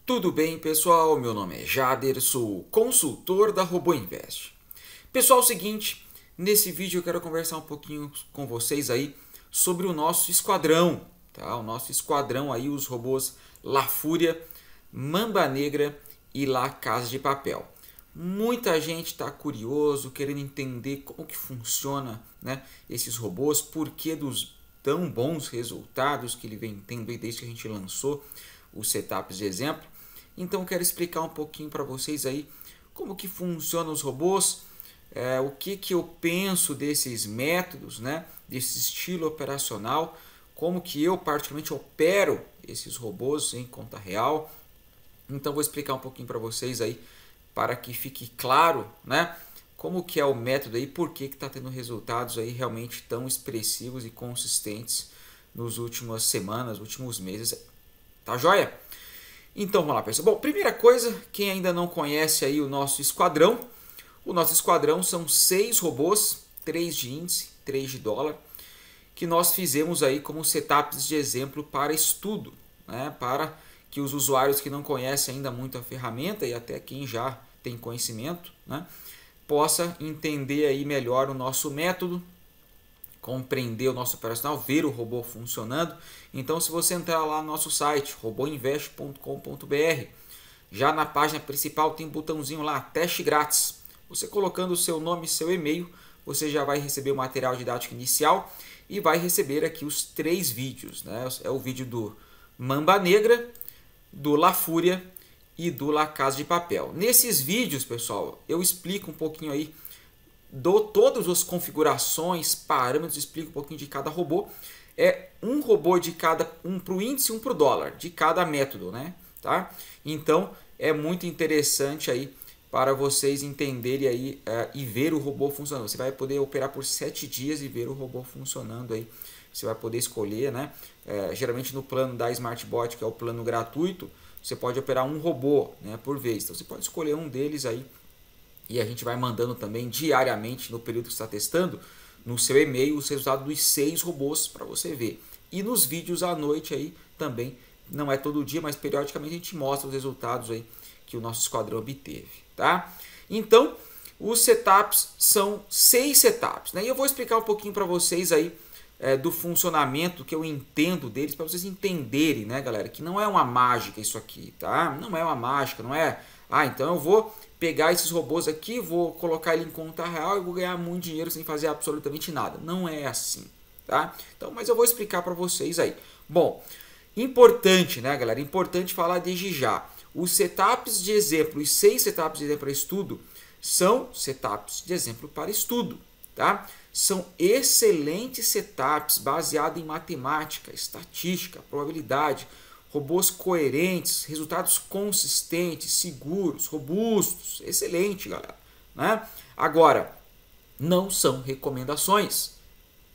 Tudo bem, pessoal? Meu nome é Jader, sou consultor da Robô Invest. Pessoal, é o seguinte, nesse vídeo eu quero conversar um pouquinho com vocês aí sobre o nosso esquadrão, tá? O nosso esquadrão aí, os robôs La Fúria, Mamba Negra e La Casa de Papel. Muita gente está curioso, querendo entender como que funciona, né, esses robôs, por que dos tão bons resultados que ele vem tendo desde que a gente lançou os setups de exemplo. Então eu quero explicar um pouquinho para vocês aí como que funcionam os robôs, o que eu penso desses métodos, né, desse estilo operacional, como que eu particularmente opero esses robôs em conta real. Então vou explicar um pouquinho para vocês aí para que fique claro, né, como que é o método aí, por que está tendo resultados aí realmente tão expressivos e consistentes nos últimas semanas, últimos meses. Tá joia? Então vamos lá, pessoal. Bom, primeira coisa, quem ainda não conhece aí o nosso esquadrão são 6 robôs, 3 de índice, 3 de dólar, que nós fizemos aí como setups de exemplo para estudo, né? Para que os usuários que não conhecem ainda muito a ferramenta e até quem já tem conhecimento, né, possa entender aí melhor o nosso método, compreender o nosso operacional, ver o robô funcionando. Então, se você entrar lá no nosso site, roboinvest.com.br, já na página principal tem um botãozinho lá, teste grátis. Você colocando o seu nome e seu e-mail, você já vai receber o material didático inicial e vai receber aqui os 3 vídeos, né? É o vídeo do Mamba Negra, do La Fúria e do La Casa de Papel. Nesses vídeos, pessoal, eu explico um pouquinho aí, dou todas as configurações, parâmetros, explico um pouquinho de cada robô. É um robô de cada, um para o índice e um para o dólar, de cada método, né? Tá? Então é muito interessante aí para vocês entenderem aí e ver o robô funcionando. Você vai poder operar por 7 dias e ver o robô funcionando aí. Você vai poder escolher, né? Geralmente no plano da SmartBot, que é o plano gratuito, você pode operar um robô, né, por vez. Então você pode escolher um deles aí e a gente vai mandando também diariamente no período que você está testando no seu e-mail os resultados dos 6 robôs para você ver. E nos vídeos à noite aí também, não é todo dia, mas periodicamente a gente mostra os resultados aí que o nosso esquadrão obteve, tá? Então, os setups são 6 setups, né? E eu vou explicar um pouquinho para vocês aí do funcionamento que eu entendo deles, para vocês entenderem, né, galera, que não é uma mágica isso aqui, tá? Não é uma mágica, não é, então eu vou pegar esses robôs aqui, vou colocar ele em conta real e vou ganhar muito dinheiro sem fazer absolutamente nada. Não é assim, tá? Então, mas eu vou explicar para vocês aí. Bom, importante, né, galera? Importante falar desde já. Os setups de exemplo, os 6 setups de exemplo para estudo, são setups de exemplo para estudo, tá? São excelentes setups baseados em matemática, estatística, probabilidade, robôs coerentes, resultados consistentes, seguros, robustos. Excelente, galera, né? Agora, não são recomendações,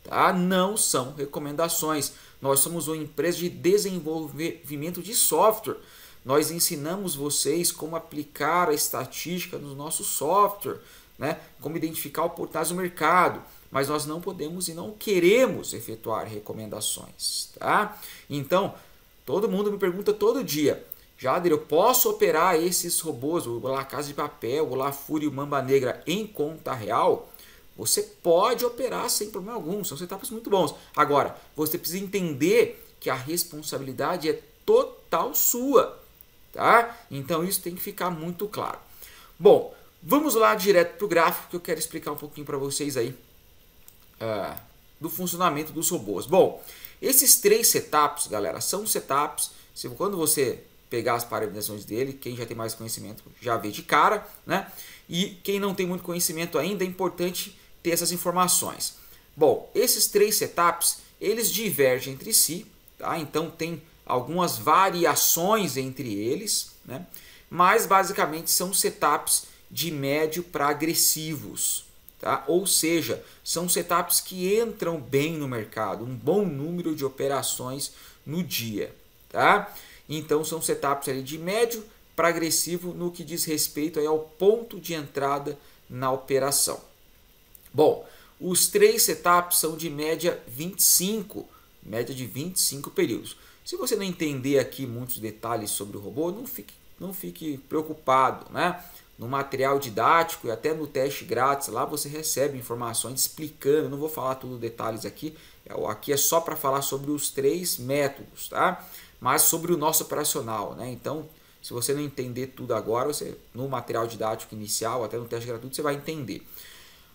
tá? Não são recomendações. Nós somos uma empresa de desenvolvimento de software. Nós ensinamos vocês como aplicar a estatística no nosso software, né? Como identificar oportunidades no mercado. Mas nós não podemos e não queremos efetuar recomendações, tá? Então, todo mundo me pergunta todo dia, Jader, eu posso operar esses robôs, o La Casa de Papel, o La Fúria e o Mamba Negra em conta real? Você pode operar sem problema algum, são setups muito bons. Agora, você precisa entender que a responsabilidade é total sua, tá? Então isso tem que ficar muito claro. Bom, vamos lá direto para o gráfico que eu quero explicar um pouquinho para vocês aí do funcionamento dos robôs. Bom, esses 3 setups, galera, são setups, quando você pegar as parametrizações dele, quem já tem mais conhecimento já vê de cara, né? E quem não tem muito conhecimento ainda, é importante ter essas informações. Bom, esses 3 setups, eles divergem entre si, tá? Então tem algumas variações entre eles, né? Mas basicamente são setups de médio para agressivos, tá? Ou seja, são setups que entram bem no mercado, um bom número de operações no dia, tá? Então são setups ali de médio para agressivo no que diz respeito aí ao ponto de entrada na operação. Bom, os 3 setups são de média 25, média de 25 períodos. Se você não entender aqui muitos detalhes sobre o robô, não fique não fique preocupado, né? No material didático e até no teste grátis, lá você recebe informações explicando, eu não vou falar tudo detalhes aqui, aqui é só para falar sobre os 3 métodos, tá? Mas sobre o nosso operacional, né? Então, se você não entender tudo agora, você no material didático inicial, até no teste gratuito, você vai entender.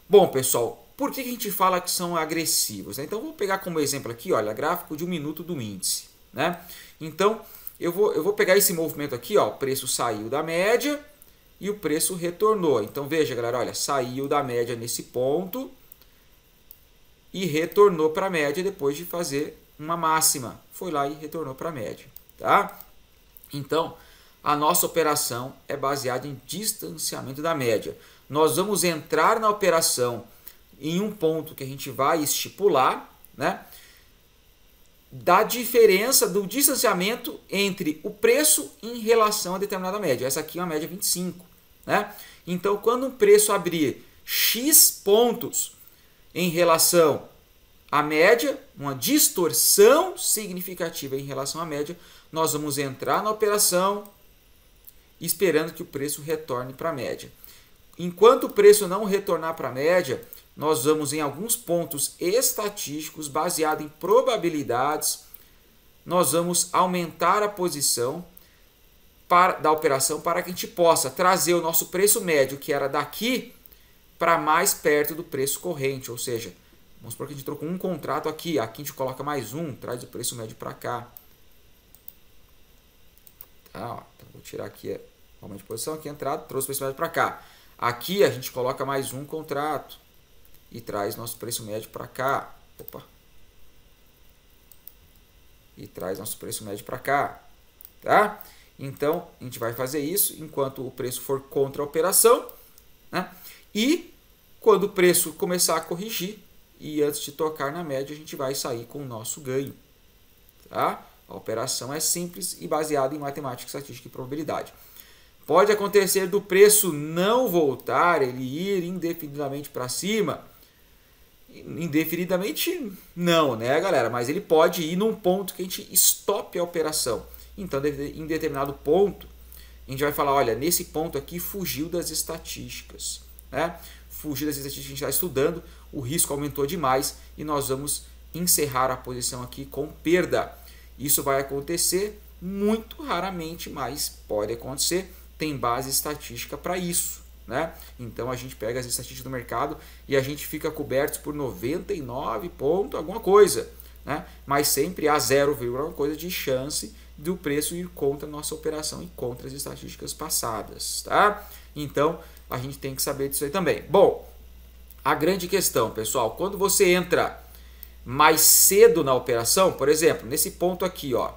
Bom, pessoal, por que a gente fala que são agressivos? Então, vou pegar como exemplo aqui, olha, gráfico de 1 minuto do índice, né? Então, eu vou pegar esse movimento aqui, ó, o preço saiu da média e o preço retornou. Então, veja, galera, olha, saiu da média nesse ponto e retornou para a média depois de fazer uma máxima. Foi lá e retornou para a média, tá? Então, a nossa operação é baseada em distanciamento da média. Nós vamos entrar na operação em um ponto que a gente vai estipular, né? Da diferença do distanciamento entre o preço em relação a determinada média. Essa aqui é uma média 25, né? Então, quando um preço abrir X pontos em relação à média, uma distorção significativa em relação à média, nós vamos entrar na operação esperando que o preço retorne para a média. Enquanto o preço não retornar para a média, nós vamos em alguns pontos estatísticos, baseado em probabilidades, nós vamos aumentar a posição da operação para que a gente possa trazer o nosso preço médio, que era daqui, para mais perto do preço corrente. Ou seja, vamos supor que a gente trocou um contrato aqui, aqui a gente coloca mais um, traz o preço médio para cá. Tá, ó, então vou tirar aqui aumento de posição, aqui entrada, trouxe o preço médio para cá. Aqui a gente coloca mais um contrato e traz nosso preço médio para cá. Opa. E traz nosso preço médio para cá, tá? Então, a gente vai fazer isso enquanto o preço for contra a operação, né? E quando o preço começar a corrigir e antes de tocar na média, a gente vai sair com o nosso ganho, tá? A operação é simples e baseada em matemática, estatística e probabilidade. Pode acontecer do preço não voltar, ele ir indefinidamente para cima. Indefinidamente não, né, galera? Mas ele pode ir num ponto que a gente stoppe a operação. Então, em determinado ponto, a gente vai falar, olha, nesse ponto aqui fugiu das estatísticas, né? Fugiu das estatísticas que a gente está estudando, o risco aumentou demais e nós vamos encerrar a posição aqui com perda. Isso vai acontecer muito raramente, mas pode acontecer. Tem base estatística para isso, né? Então a gente pega as estatísticas do mercado e a gente fica coberto por 99 ponto alguma coisa, né? Mas sempre há 0, alguma coisa de chance do preço ir contra a nossa operação e contra as estatísticas passadas, tá? Então a gente tem que saber disso aí também. Bom, a grande questão, pessoal, quando você entra mais cedo na operação, por exemplo, nesse ponto aqui, ó,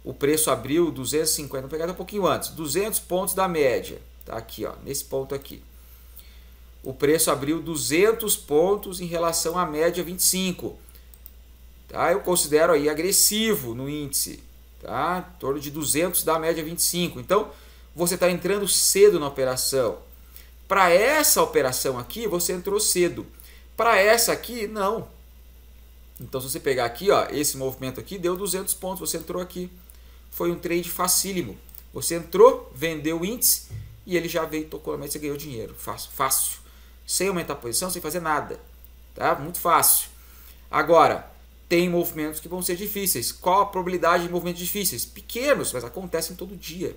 o preço abriu 250, vou pegar um pouquinho antes, 200 pontos da média, tá aqui, ó, nesse ponto aqui. O preço abriu 200 pontos em relação à média 25. Tá? Eu considero aí agressivo no índice, tá? Em torno de 200 da média 25. Então, você está entrando cedo na operação. Para essa operação aqui, você entrou cedo. Para essa aqui, não. Então, se você pegar aqui, ó, esse movimento aqui deu 200 pontos, você entrou aqui. Foi um trade facílimo. Você entrou, vendeu o índice e ele já veio, tocou na média, você ganhou dinheiro. Fácil, fácil. Sem aumentar a posição, sem fazer nada. Tá? Muito fácil. Agora, tem movimentos que vão ser difíceis. Qual a probabilidade de movimentos difíceis? Pequenos, mas acontecem todo dia.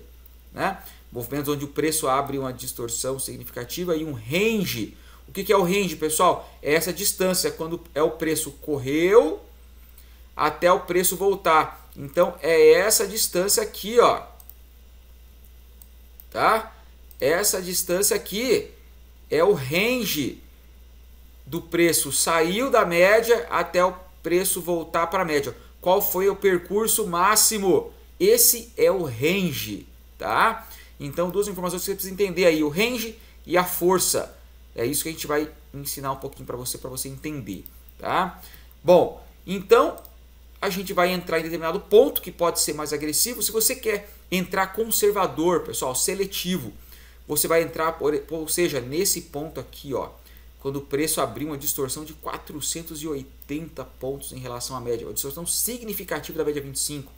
Né? Movimentos onde o preço abre uma distorção significativa e um range. O que é o range, pessoal? É essa distância, quando é o preço correu até o preço voltar. Então, é essa distância aqui, ó. Tá? Essa distância aqui é o range do preço saiu da média até o preço voltar para a média. Qual foi o percurso máximo? Esse é o range, tá? Então, duas informações que você precisa entender aí, o range e a força. É isso que a gente vai ensinar um pouquinho para você entender, tá? Bom, então a gente vai entrar em determinado ponto que pode ser mais agressivo. Se você quer entrar conservador, pessoal, seletivo, você vai entrar, ou seja, nesse ponto aqui, ó, quando o preço abrir uma distorção de 480 pontos em relação à média, uma distorção significativa da média 25.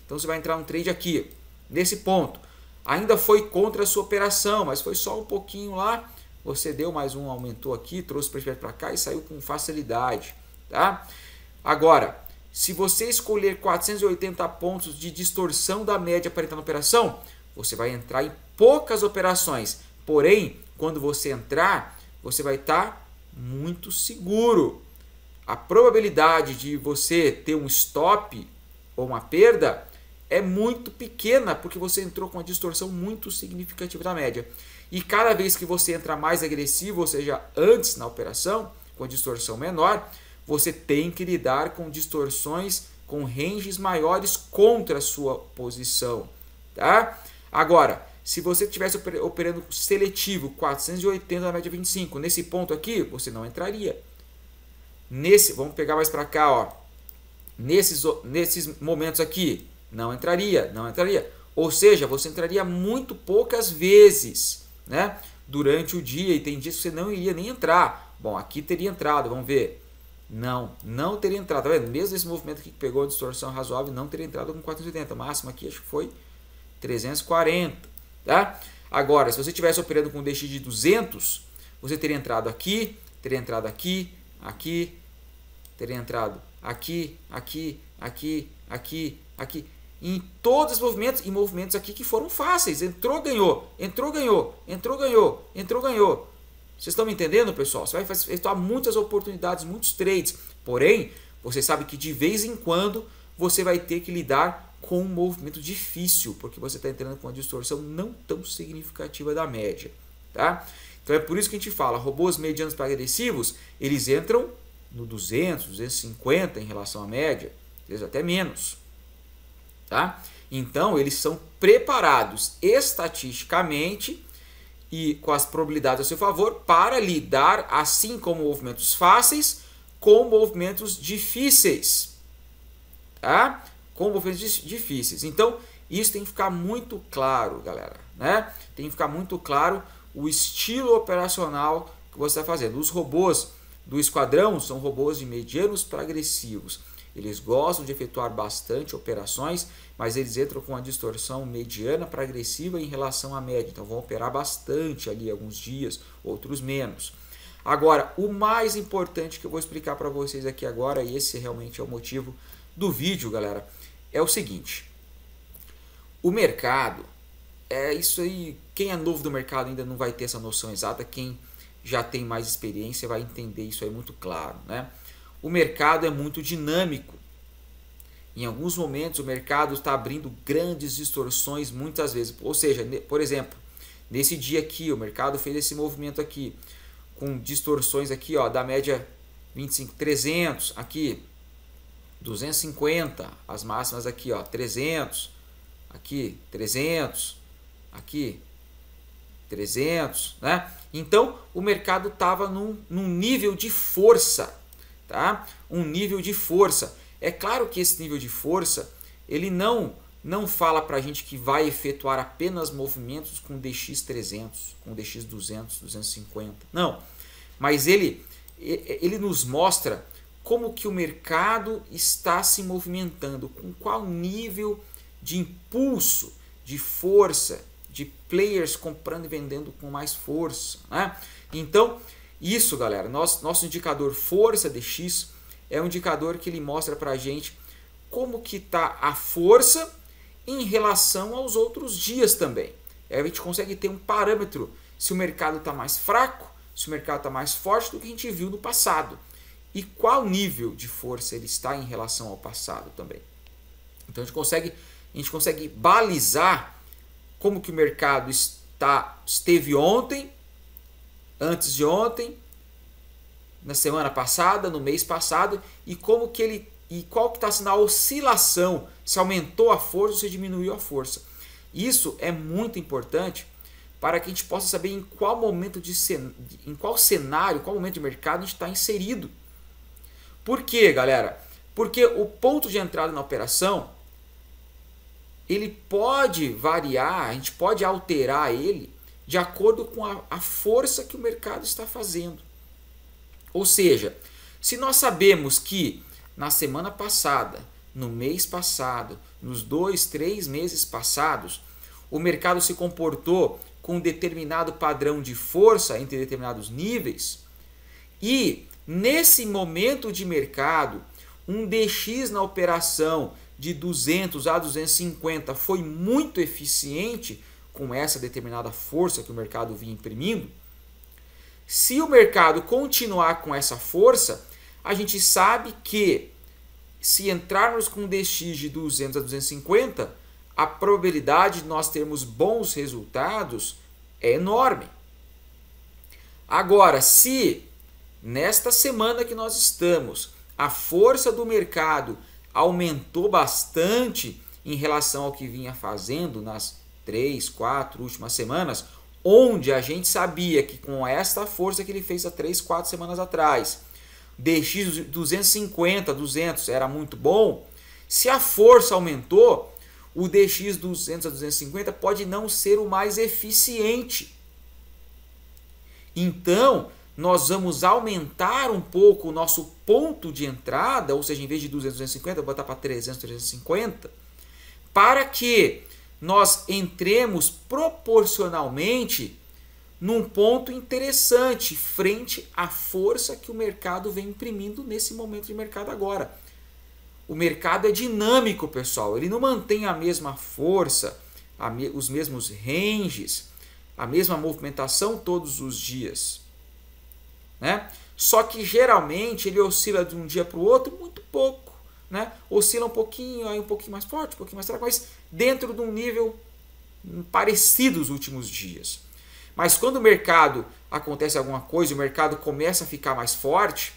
Então você vai entrar um trade aqui, nesse ponto. ainda foi contra a sua operação, mas foi só um pouquinho lá, você deu mais um, aumentou aqui, trouxe para cá e saiu com facilidade, tá? Agora, se você escolher 480 pontos de distorção da média para entrar na operação, você vai entrar em poucas operações. Porém, quando você entrar, você vai estar muito seguro. A probabilidade de você ter um stop ou uma perda é muito pequena, porque você entrou com uma distorção muito significativa da média. E cada vez que você entra mais agressivo, ou seja, antes na operação, com a distorção menor, você tem que lidar com distorções com ranges maiores contra a sua posição, tá? Agora, se você estivesse operando seletivo 480 na média 25, nesse ponto aqui, você não entraria. Vamos pegar mais para cá, ó. Nesses momentos aqui, não entraria. Ou seja, você entraria muito poucas vezes, né, durante o dia, e tem dias que você não iria nem entrar. Bom, aqui teria entrado, vamos ver. Não teria entrado, tá vendo? Mesmo esse movimento aqui que pegou a distorção razoável, não teria entrado com 480. O máximo aqui acho que foi 340, tá? Agora, se você estivesse operando com um DX de 200, você teria entrado aqui, teria entrado aqui, teria entrado aqui, aqui, em todos os movimentos, e movimentos aqui que foram fáceis. Entrou, ganhou. Vocês estão me entendendo, pessoal? Você vai efetuar muitas oportunidades, muitos trades. Porém, você sabe que de vez em quando você vai ter que lidar com um movimento difícil, porque você está entrando com uma distorção não tão significativa da média, tá? Então é por isso que a gente fala, robôs medianos para agressivos, eles entram no 200, 250 em relação à média, às vezes até menos, tá? Então eles são preparados estatisticamente e com as probabilidades a seu favor para lidar, assim como movimentos fáceis, com movimentos difíceis, tá? Com movimentos difíceis. Então, isso tem que ficar muito claro, galera, né? Tem que ficar muito claro o estilo operacional que você está fazendo. Os robôs do esquadrão são robôs de medianos para agressivos. Eles gostam de efetuar bastante operações, mas eles entram com uma distorção mediana para agressiva em relação à média. Então vão operar bastante ali alguns dias, outros menos. Agora, o mais importante que eu vou explicar para vocês aqui agora, e esse realmente é o motivo do vídeo, galera, é o seguinte. O mercado, é isso aí, quem é novo do mercado ainda não vai ter essa noção exata, quem já tem mais experiência vai entender isso aí muito claro, né? O mercado é muito dinâmico. Em alguns momentos o mercado está abrindo grandes distorções muitas vezes. Ou seja, por exemplo, nesse dia aqui o mercado fez esse movimento aqui com distorções aqui, ó, da média 25, 300, aqui 250, as máximas aqui, ó, 300, aqui 300, aqui 300, né? Então o mercado estava num nível de força, tá? Um nível de força. É claro que esse nível de força, ele não fala para a gente que vai efetuar apenas movimentos com DX 300, com DX 200, 250. Não, mas ele nos mostra como que o mercado está se movimentando, com qual nível de impulso, de força, de players comprando e vendendo com mais força, né? Então, isso, galera, nosso indicador força DX é um indicador que ele mostra para a gente como que está a força em relação aos outros dias também. Aí a gente consegue ter um parâmetro se o mercado está mais fraco, se o mercado está mais forte do que a gente viu no passado. E qual nível de força ele está em relação ao passado também. Então a gente consegue balizar como que o mercado esteve ontem, antes de ontem, na semana passada, no mês passado, e como que qual que está sendo a oscilação, se aumentou a força ou se diminuiu a força. Isso é muito importante para que a gente possa saber em qual momento em qual cenário, qual momento de mercado a gente está inserido. Por quê, galera? Porque o ponto de entrada na operação, ele pode variar, a gente pode alterar ele de acordo com a força que o mercado está fazendo. Ou seja, se nós sabemos que na semana passada, no mês passado, nos 2, 3 meses passados, o mercado se comportou com um determinado padrão de força entre determinados níveis, e nesse momento de mercado, um DX na operação de 200 a 250 foi muito eficiente com essa determinada força que o mercado vinha imprimindo. Se o mercado continuar com essa força, a gente sabe que se entrarmos com um DX de 200 a 250, a probabilidade de nós termos bons resultados é enorme. Agora, se nesta semana que nós estamos, a força do mercado aumentou bastante em relação ao que vinha fazendo nas 3, 4 últimas semanas, onde a gente sabia que com esta força que ele fez há 3, 4 semanas atrás, DX 250, 200 era muito bom, se a força aumentou, o DX 200 a 250 pode não ser o mais eficiente. Então, nós vamos aumentar um pouco o nosso ponto de entrada, ou seja, em vez de 200, 250, botar para 300, 350, para que nós entremos proporcionalmente num ponto interessante frente à força que o mercado vem imprimindo nesse momento de mercado agora. O mercado é dinâmico, pessoal. Ele não mantém a mesma força, os mesmos ranges, a mesma movimentação todos os dias, né? Só que geralmente ele oscila de um dia para o outro muito pouco, né? Oscila um pouquinho, aí um pouquinho mais forte, um pouquinho mais fraco, mas dentro de um nível parecido os últimos dias. Mas quando o mercado acontece alguma coisa, o mercado começa a ficar mais forte,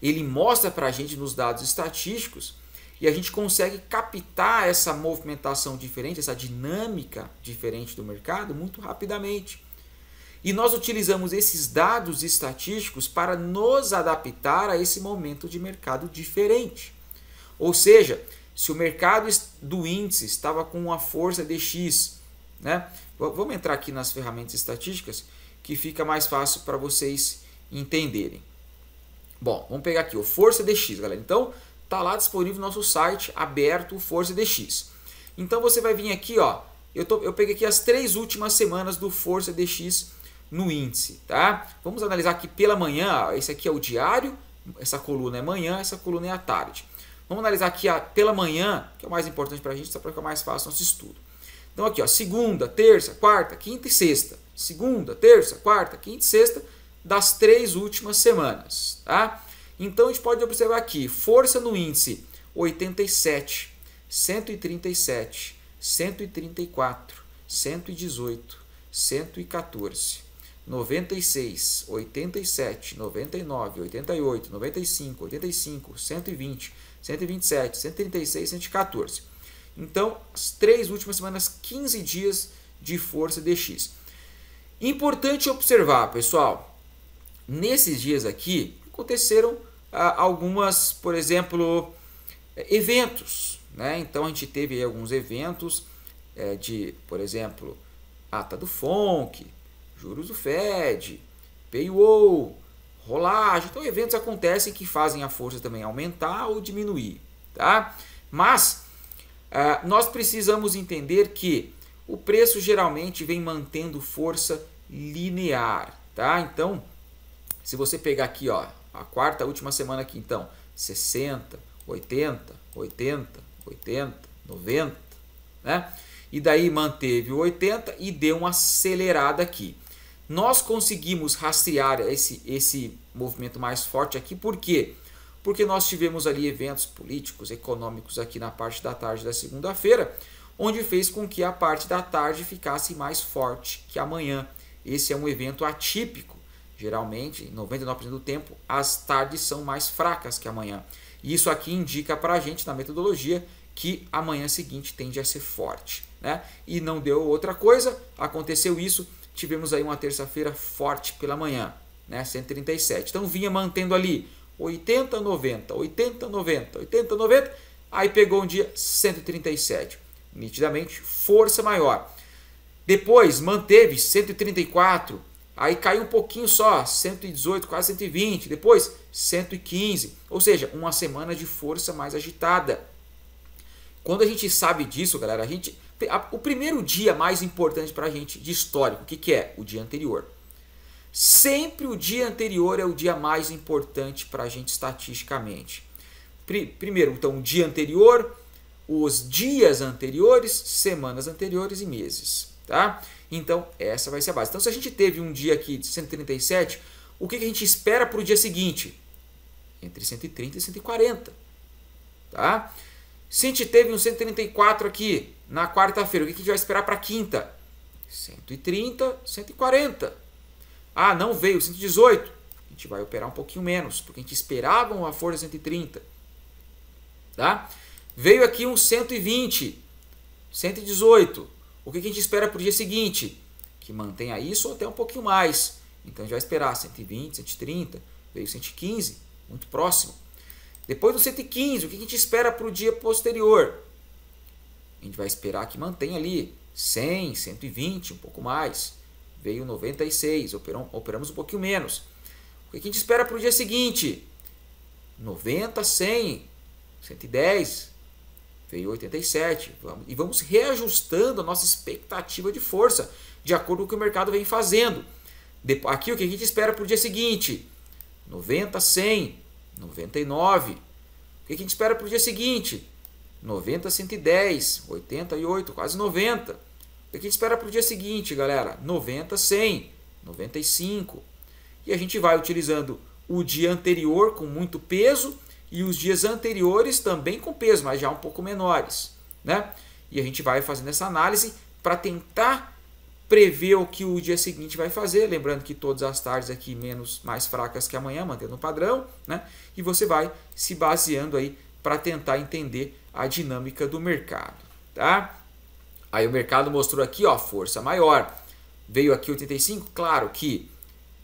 ele mostra para a gente nos dados estatísticos e a gente consegue captar essa movimentação diferente, essa dinâmica diferente do mercado muito rapidamente. E nós utilizamos esses dados estatísticos para nos adaptar a esse momento de mercado diferente. Ou seja, se o mercado do índice estava com uma força de X, né? Vamos entrar aqui nas ferramentas estatísticas que fica mais fácil para vocês entenderem. Bom, vamos pegar aqui o Força DX, galera. Então, tá lá disponível no nosso site, aberto, o Força DX. Então, você vai vir aqui, ó. Eu peguei aqui as 3 últimas semanas do Força DX no índice, tá? Vamos analisar aqui pela manhã, ó. Esse aqui é o diário, essa coluna é manhã, essa coluna é à tarde. Vamos analisar aqui pela manhã, que é o mais importante para a gente, só para ficar mais fácil o nosso estudo. Então, aqui, ó, segunda, terça, quarta, quinta e sexta. Segunda, terça, quarta, quinta e sexta das 3 últimas semanas, tá? Então, a gente pode observar aqui, força no índice 87, 137, 134, 118, 114, 96, 87, 99, 88, 95, 85, 120, 127, 136, 114. Então, as 3 últimas semanas, 15 dias de força DX. Importante observar, pessoal, nesses dias aqui aconteceram algumas, por exemplo, eventos, né? Então a gente teve aí alguns eventos de, por exemplo, ata do FONC, juros do Fed, payroll, rolagem. Então eventos acontecem que fazem a força também aumentar ou diminuir, tá? Mas nós precisamos entender que o preço geralmente vem mantendo força linear, tá? Então, se você pegar aqui, ó, a quarta última semana aqui, então, 60, 80, 80, 80, 90, né? E daí manteve o 80 e deu uma acelerada aqui. Nós conseguimos rastrear esse movimento mais forte aqui, por quê? Porque nós tivemos ali eventos políticos, econômicos aqui na parte da tarde da segunda-feira, onde fez com que a parte da tarde ficasse mais forte que a manhã. Esse é um evento atípico. Geralmente, 99% do tempo, as tardes são mais fracas que a manhã. E isso aqui indica para a gente, na metodologia, que a manhã seguinte tende a ser forte, né? E não deu outra coisa, aconteceu isso, tivemos aí uma terça-feira forte pela manhã, né? 137. Então vinha mantendo ali 80, 90, 80, 90, 80, 90, aí pegou um dia 137. Nitidamente, força maior. Depois manteve 134, aí caiu um pouquinho só, 118, quase 120, depois 115, ou seja, uma semana de força mais agitada. Quando a gente sabe disso, galera, o primeiro dia mais importante para a gente de histórico, o que é? O dia anterior. Sempre o dia anterior é o dia mais importante para a gente estatisticamente. Primeiro, então, o dia anterior, os dias anteriores, semanas anteriores e meses. Tá? Então, essa vai ser a base. Então, se a gente teve um dia aqui de 137, o que a gente espera para o dia seguinte? Entre 130 e 140. Tá? Se a gente teve um 134 aqui na quarta-feira, o que a gente vai esperar para a quinta? 130, 140. Ah, não veio 118. A gente vai operar um pouquinho menos, porque a gente esperava uma força 130. Tá? Veio aqui um 120, 118. O que a gente espera para o dia seguinte? Que mantenha isso ou até um pouquinho mais. Então a gente vai esperar 120, 130, veio 115, muito próximo. Depois do 115, o que a gente espera para o dia posterior? A gente vai esperar que mantenha ali 100, 120, um pouco mais. Veio 96, operamos um pouquinho menos. O que a gente espera para o dia seguinte? 90, 100, 110, veio 87. E vamos reajustando a nossa expectativa de força de acordo com o que o mercado vem fazendo. Aqui o que a gente espera para o dia seguinte? 90, 100, 99. O que a gente espera para o dia seguinte? 90, 110, 88, quase 90. O que a gente espera para o dia seguinte, galera? 90, 100, 95. E a gente vai utilizando o dia anterior com muito peso e os dias anteriores também com peso, mas já um pouco menores, né? E a gente vai fazendo essa análise para tentar prever o que o dia seguinte vai fazer, lembrando que todas as tardes aqui mais fracas que amanhã, mantendo o padrão, né? E você vai se baseando aí para tentar entender a dinâmica do mercado, tá? Aí o mercado mostrou aqui, ó, força maior. Veio aqui 85, claro que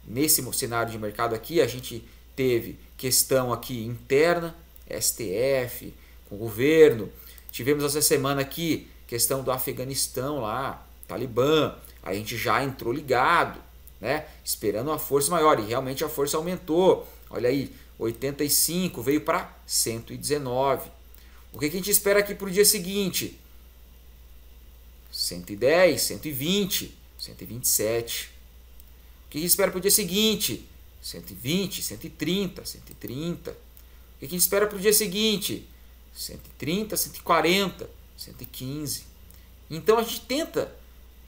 nesse cenário de mercado aqui a gente teve questão aqui interna, STF, com o governo. Tivemos essa semana aqui questão do Afeganistão lá, Talibã. Aí a gente já entrou ligado, né? Esperando uma força maior. E realmente a força aumentou. Olha aí, 85 veio para 119. O que a gente espera aqui para o dia seguinte? 110, 120, 127. O que a gente espera para o dia seguinte? 120, 130, 130. O que a gente espera para o dia seguinte? 130, 140, 115. Então a gente tenta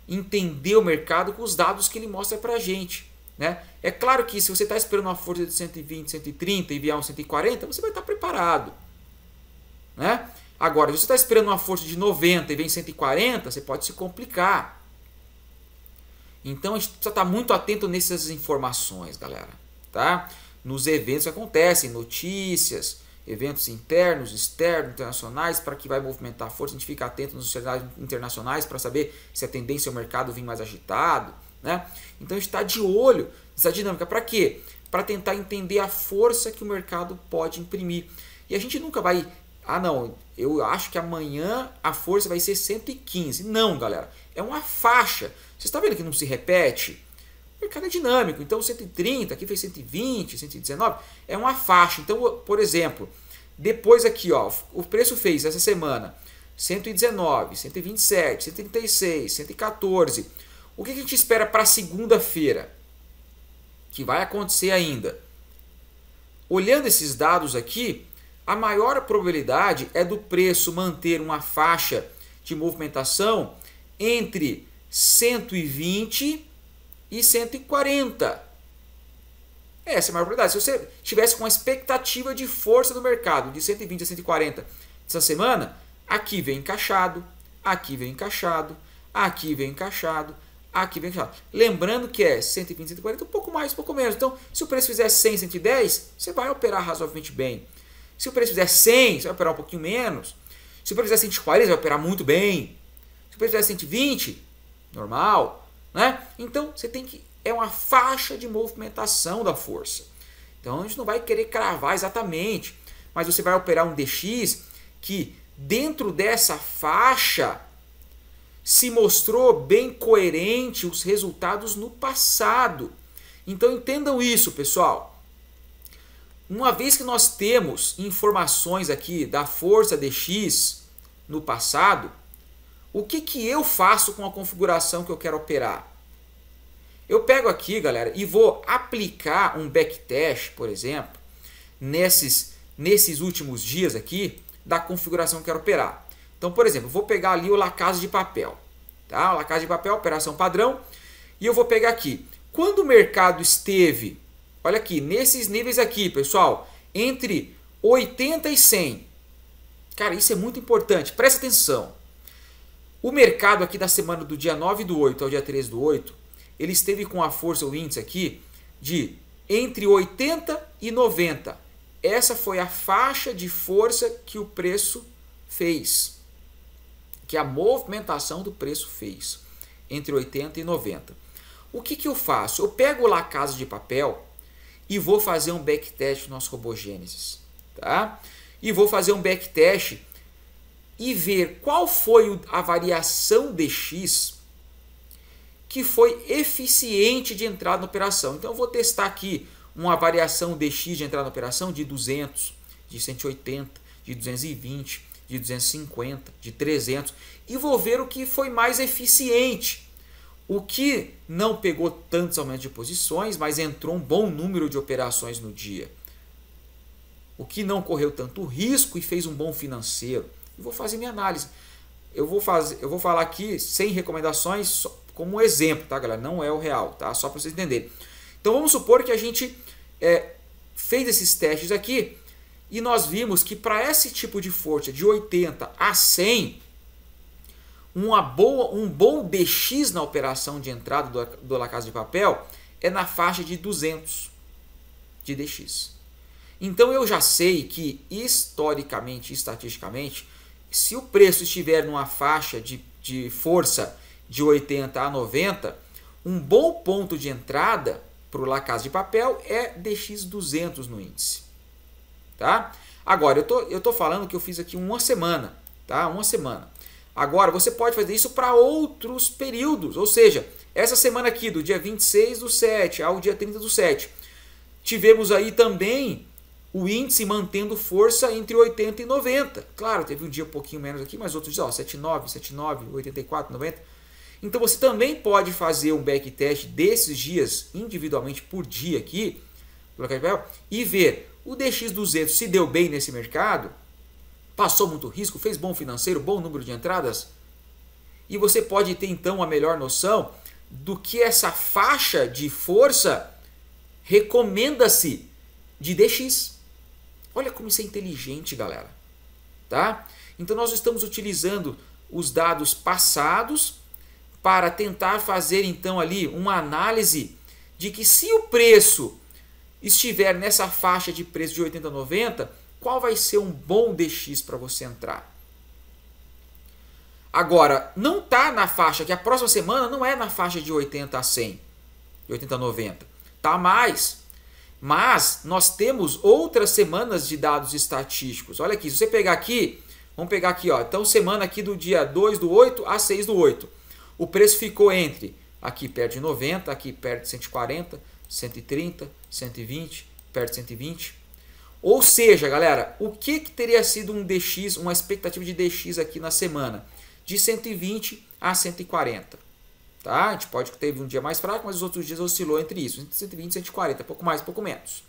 entender o mercado com os dados que ele mostra para a gente, né? É claro que se você está esperando uma força de 120, 130 e vier um 140, você vai estar preparado, né? Agora, se você está esperando uma força de 90 e vem 140, você pode se complicar. Então a gente precisa estar muito atento nessas informações, galera, tá? Nos eventos que acontecem, notícias, eventos internos, externos, internacionais, para que vai movimentar a força, a gente fica atento nos cenários internacionais para saber se a tendência ao mercado vem mais agitado, né? Então a gente está de olho nessa dinâmica. Para quê? Para tentar entender a força que o mercado pode imprimir. E a gente nunca vai... Ah, não, eu acho que amanhã a força vai ser 115. Não, galera, é uma faixa. Você está vendo que não se repete? O mercado é dinâmico, então 130, aqui fez 120, 119, é uma faixa. Então, por exemplo, depois aqui, ó, o preço fez essa semana 119, 127, 136, 114. O que a gente espera para segunda-feira? Que vai acontecer ainda. Olhando esses dados aqui, a maior probabilidade é do preço manter uma faixa de movimentação entre 120 e 140. Essa é a maior probabilidade. Se você tivesse com a expectativa de força do mercado de 120 a 140 essa semana, aqui vem encaixado, aqui vem encaixado, aqui vem encaixado, aqui vem encaixado. Lembrando que é 120, 140, um pouco mais, um pouco menos. Então, se o preço fizer 100, 110, você vai operar razoavelmente bem. Se o preço fizer 100, você vai operar um pouquinho menos. Se o preço fizer 140, você vai operar muito bem. Se o preço fizer 120, normal, né? Então, você tem que... É uma faixa de movimentação da força. Então, a gente não vai querer cravar exatamente, mas você vai operar um DX que, dentro dessa faixa, se mostrou bem coerente os resultados no passado. Então, entendam isso, pessoal. Uma vez que nós temos informações aqui da força DX, no passado, o que eu faço com a configuração que eu quero operar? Eu pego aqui, galera, e vou aplicar um backtest, por exemplo, nesses últimos dias aqui da configuração que eu quero operar. Então, por exemplo, eu vou pegar ali o La Casa de Papel, tá? O La Casa de Papel, operação padrão, e eu vou pegar aqui. Quando o mercado esteve, olha aqui, nesses níveis aqui, pessoal, entre 80 e 100. Cara, isso é muito importante, presta atenção. O mercado aqui da semana do dia 9/8 ao dia 13/8, ele esteve com a força, o índice aqui, de entre 80 e 90. Essa foi a faixa de força que o preço fez, que a movimentação do preço fez, entre 80 e 90. O que eu faço? Eu pego o La Casa de Papel e vou fazer um backtest no nosso Robogênesis, tá? E vou fazer um backtest e ver qual foi a variação DX que foi eficiente de entrada na operação. Então eu vou testar aqui uma variação DX de entrada na operação de 200, de 180, de 220, de 250, de 300 e vou ver o que foi mais eficiente. O que não pegou tantos aumentos de posições, mas entrou um bom número de operações no dia. O que não correu tanto risco e fez um bom financeiro. Eu vou fazer minha análise. Eu vou falar aqui sem recomendações, como um exemplo, tá, galera? Não é o real, tá? Só para vocês entenderem. Então vamos supor que a gente fez esses testes aqui e nós vimos que para esse tipo de força de 80 a 100, um bom DX na operação de entrada do La Casa de Papel é na faixa de 200 de DX. Então eu já sei que historicamente, estatisticamente, se o preço estiver numa faixa de força de 80 a 90, um bom ponto de entrada para o La Casa de Papel é DX 200 no índice. Tá? Agora, eu tô falando que eu fiz aqui uma semana. Tá? Uma semana. Agora, você pode fazer isso para outros períodos. Ou seja, essa semana aqui, do dia 26/7 ao dia 30/7, tivemos aí também o índice mantendo força entre 80 e 90. Claro, teve um dia um pouquinho menos aqui, mas outros dias, ó, 79, 79, 84, 90. Então você também pode fazer um backtest desses dias individualmente por dia aqui e ver o DX200 se deu bem nesse mercado, passou muito risco, fez bom financeiro, bom número de entradas. E você pode ter então uma melhor noção do que essa faixa de força recomenda-se de DX. Olha como isso é inteligente, galera. Tá? Então nós estamos utilizando os dados passados para tentar fazer então ali uma análise de que se o preço estiver nessa faixa de preço de 80 a 90, qual vai ser um bom DX para você entrar. Agora, não está na faixa, que a próxima semana não é na faixa de 80 a 100, de 80 a 90, está mais. Mas nós temos outras semanas de dados estatísticos. Olha aqui, se você pegar aqui, vamos pegar aqui, ó, então semana aqui do dia 2/8 a 6/8. O preço ficou entre, aqui perto de 90, aqui perto de 140, 130, 120, perto de 120. Ou seja, galera, o que teria sido um DX, uma expectativa de DX aqui na semana? De 120 a 140. Tá? A gente pode ter um dia mais fraco, mas os outros dias oscilou entre isso, entre 120 e 140, pouco mais, pouco menos.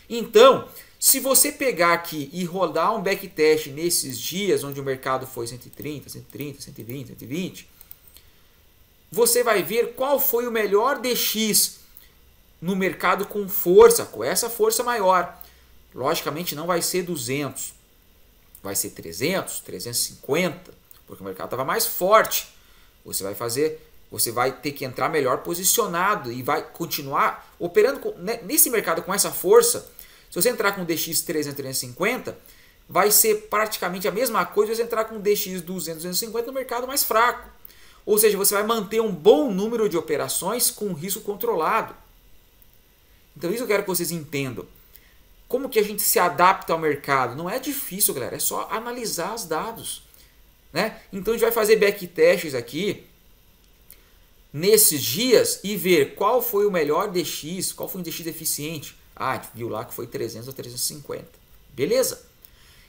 Então, se você pegar aqui e rodar um backtest nesses dias onde o mercado foi 130, 130, 120, 120, você vai ver qual foi o melhor DX no mercado com força, com essa força maior. Logicamente não vai ser 200, vai ser 300, 350, porque o mercado estava mais forte. Você vai ter que entrar melhor posicionado e vai continuar operando nesse mercado com essa força. Se você entrar com DX 300, 350, vai ser praticamente a mesma coisa se você entrar com DX 200, 250 no mercado mais fraco. Ou seja, você vai manter um bom número de operações com risco controlado. Então isso eu quero que vocês entendam. Como que a gente se adapta ao mercado? Não é difícil, galera. É só analisar os dados. Né? Então a gente vai fazer backtests aqui nesses dias e ver qual foi o melhor DX, qual foi um DX eficiente. Ah, a gente viu lá que foi 300 ou 350. Beleza?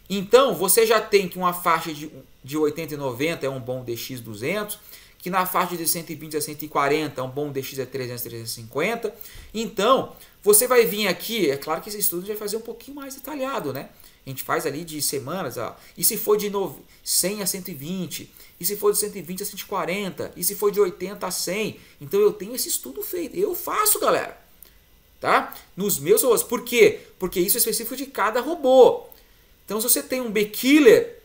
Então, você já tem que uma faixa de 80 e 90 é um bom DX200, que na faixa de 120 a 140 um bom DX é 300, 350. Então, você vai vir aqui, é claro que esse estudo vai fazer um pouquinho mais detalhado, né? A gente faz ali de semanas, ó, e se for de 100 a 120, e se for de 120 a 140, e se for de 80 a 100. Então eu tenho esse estudo feito, eu faço, galera. Tá? Nos meus robôs. Por quê? Porque isso é específico de cada robô. Então se você tem um B-Killer,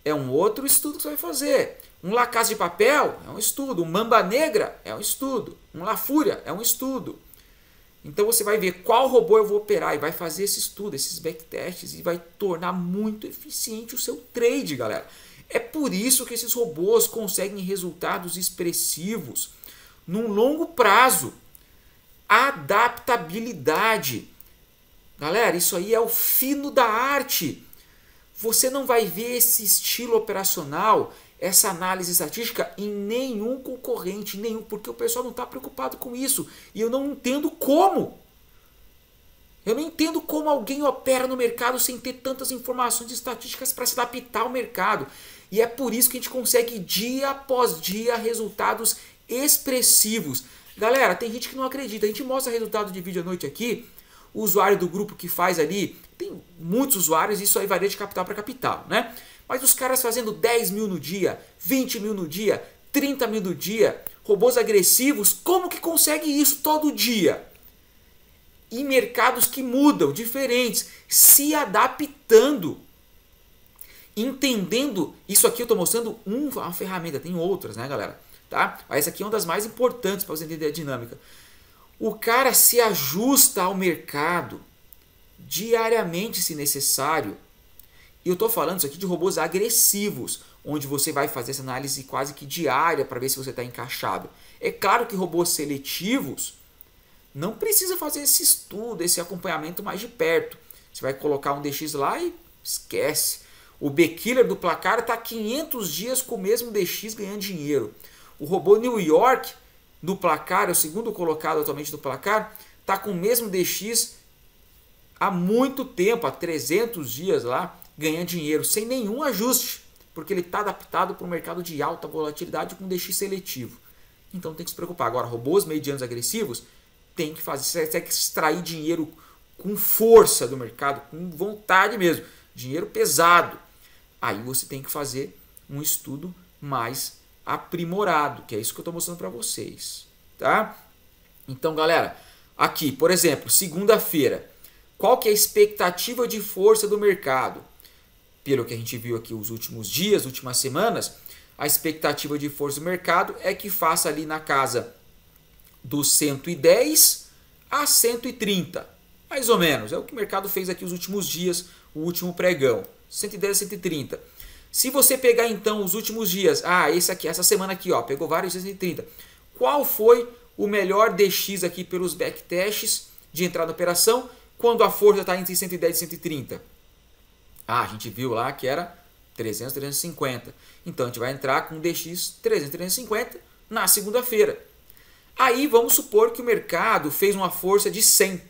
é um outro estudo que você vai fazer. Um La Casa de Papel é um estudo. Um Mamba Negra é um estudo. Um La Fúria é um estudo. Então você vai ver qual robô eu vou operar e vai fazer esse estudo, esses backtests, e vai tornar muito eficiente o seu trade, galera. É por isso que esses robôs conseguem resultados expressivos num longo prazo. Adaptabilidade. Galera, isso aí é o fino da arte. Você não vai ver esse estilo operacional, essa análise estatística em nenhum concorrente, nenhum, porque o pessoal não está preocupado com isso. E eu não entendo como. Eu não entendo como alguém opera no mercado sem ter tantas informações estatísticas para se adaptar ao mercado. E é por isso que a gente consegue dia após dia resultados expressivos. Galera, tem gente que não acredita. A gente mostra resultado de vídeo à noite aqui. O usuário do grupo que faz ali, tem muitos usuários, isso aí varia de capital para capital, né? Mas os caras fazendo 10 mil no dia, 20 mil no dia, 30 mil no dia, robôs agressivos, como que consegue isso todo dia? Em mercados que mudam, diferentes, se adaptando, entendendo. Isso aqui eu estou mostrando uma ferramenta, tem outras, né, galera? Tá? Mas essa aqui é uma das mais importantes para você entender a dinâmica. O cara se ajusta ao mercado diariamente, se necessário. E eu estou falando isso aqui de robôs agressivos, onde você vai fazer essa análise quase que diária para ver se você está encaixado. É claro que robôs seletivos não precisa fazer esse estudo, esse acompanhamento mais de perto. Você vai colocar um DX lá e esquece. O B-Killer do placar está 500 dias com o mesmo DX ganhando dinheiro. O robô New York do placar, é o segundo colocado atualmente do placar, está com o mesmo DX há muito tempo, há 300 dias lá, ganhando dinheiro, sem nenhum ajuste, porque ele está adaptado para um mercado de alta volatilidade com DX seletivo. Então tem que se preocupar. Agora, robôs medianos agressivos, tem que fazer, você tem que extrair dinheiro com força do mercado, com vontade mesmo, dinheiro pesado. Aí você tem que fazer um estudo mais aprimorado, que é isso que eu estou mostrando para vocês, tá? Então, galera, aqui, por exemplo, segunda-feira, qual que é a expectativa de força do mercado? Pelo que a gente viu aqui os últimos dias, últimas semanas, a expectativa de força do mercado é que faça ali na casa dos 110 a 130, mais ou menos, é o que o mercado fez aqui os últimos dias, o último pregão, 110 a 130. Se você pegar então os últimos dias, esse aqui, essa semana aqui, ó, pegou vários 130. Qual foi o melhor DX aqui pelos backtests de entrada na operação quando a força está entre 110 e 130? A gente viu lá que era 300, 350. Então a gente vai entrar com DX 300, 350 na segunda-feira. Aí vamos supor que o mercado fez uma força de 100.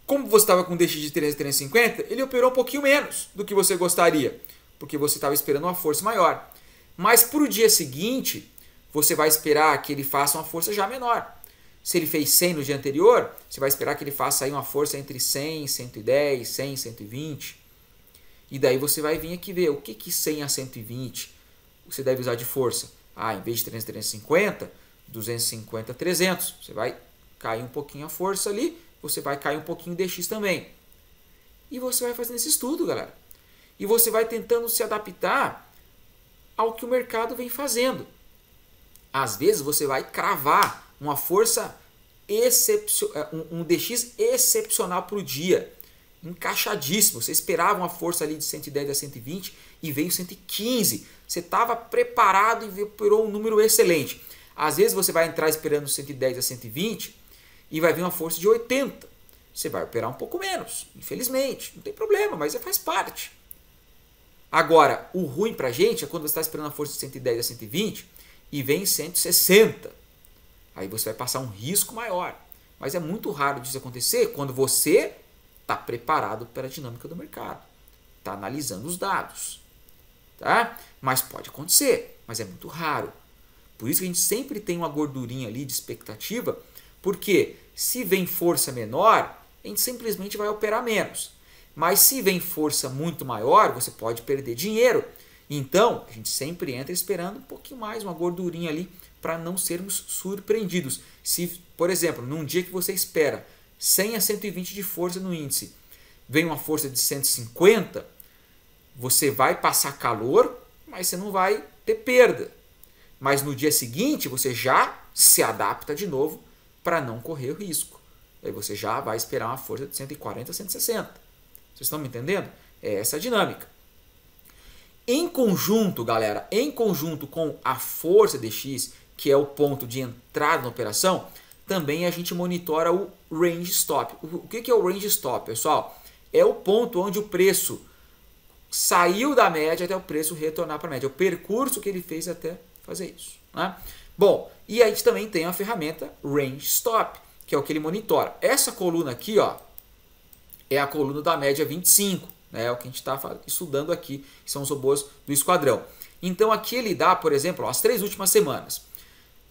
Como você estava com DX de 300, 350, ele operou um pouquinho menos do que você gostaria, porque você estava esperando uma força maior. Mas para o dia seguinte, você vai esperar que ele faça uma força já menor. Se ele fez 100 no dia anterior, você vai esperar que ele faça aí uma força entre 100, 110, 100, 120. E daí você vai vir aqui ver o que 100 a 120 você deve usar de força. Em vez de 300, 350, 250, 300. Você vai cair um pouquinho a força ali, você vai cair um pouquinho de DX também. E você vai fazendo esse estudo, galera. E você vai tentando se adaptar ao que o mercado vem fazendo. Às vezes você vai cravar uma força um DX excepcional para o dia. Encaixadíssimo. Você esperava uma força ali de 110 a 120 e veio 115. Você estava preparado e operou um número excelente. Às vezes você vai entrar esperando 110 a 120 e vai vir uma força de 80. Você vai operar um pouco menos, infelizmente. Não tem problema, mas faz parte. Agora, o ruim pra gente é quando você está esperando a força de 110 a 120 e vem 160. Aí você vai passar um risco maior. Mas é muito raro disso acontecer quando você está preparado para a dinâmica do mercado. está analisando os dados. Tá? Mas pode acontecer, mas é muito raro. Por isso que a gente sempre tem uma gordurinha ali de expectativa, porque se vem força menor, a gente simplesmente vai operar menos. Mas se vem força muito maior, você pode perder dinheiro. Então, a gente sempre entra esperando um pouquinho mais, uma gordurinha ali, para não sermos surpreendidos. Se, por exemplo, num dia que você espera 100 a 120 de força no índice, vem uma força de 150, você vai passar calor, mas você não vai ter perda. Mas no dia seguinte, você já se adapta de novo para não correr o risco. Aí você já vai esperar uma força de 140 a 160. Vocês estão me entendendo? É essa a dinâmica. Em conjunto, galera, em conjunto com a força DX, que é o ponto de entrada na operação, também a gente monitora o range stop. O que é o range stop, pessoal? É o ponto onde o preço saiu da média até o preço retornar para a média. É o percurso que ele fez até fazer isso. Né? Bom, e a gente também tem a ferramenta range stop, que é o que ele monitora. Essa coluna aqui, ó, é a coluna da média 25. É o que a gente está estudando aqui, que são os robôs do esquadrão. Então aqui ele dá, por exemplo, as 3 últimas semanas.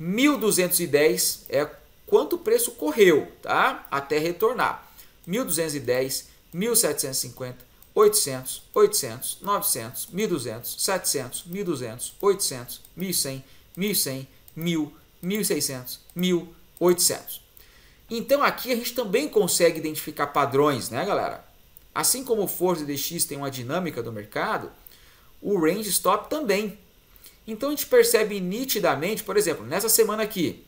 1.210 é quanto o preço correu, tá? Até retornar. 1.210, 1.750, 800, 800, 900, 1.200, 700, 1.200, 800, 1.100, 1.100, 1.000, 1.600, 1.800. Então aqui a gente também consegue identificar padrões, né, galera? Assim como o Força DX tem uma dinâmica do mercado, o Range Stop também. Então a gente percebe nitidamente, por exemplo, nessa semana aqui,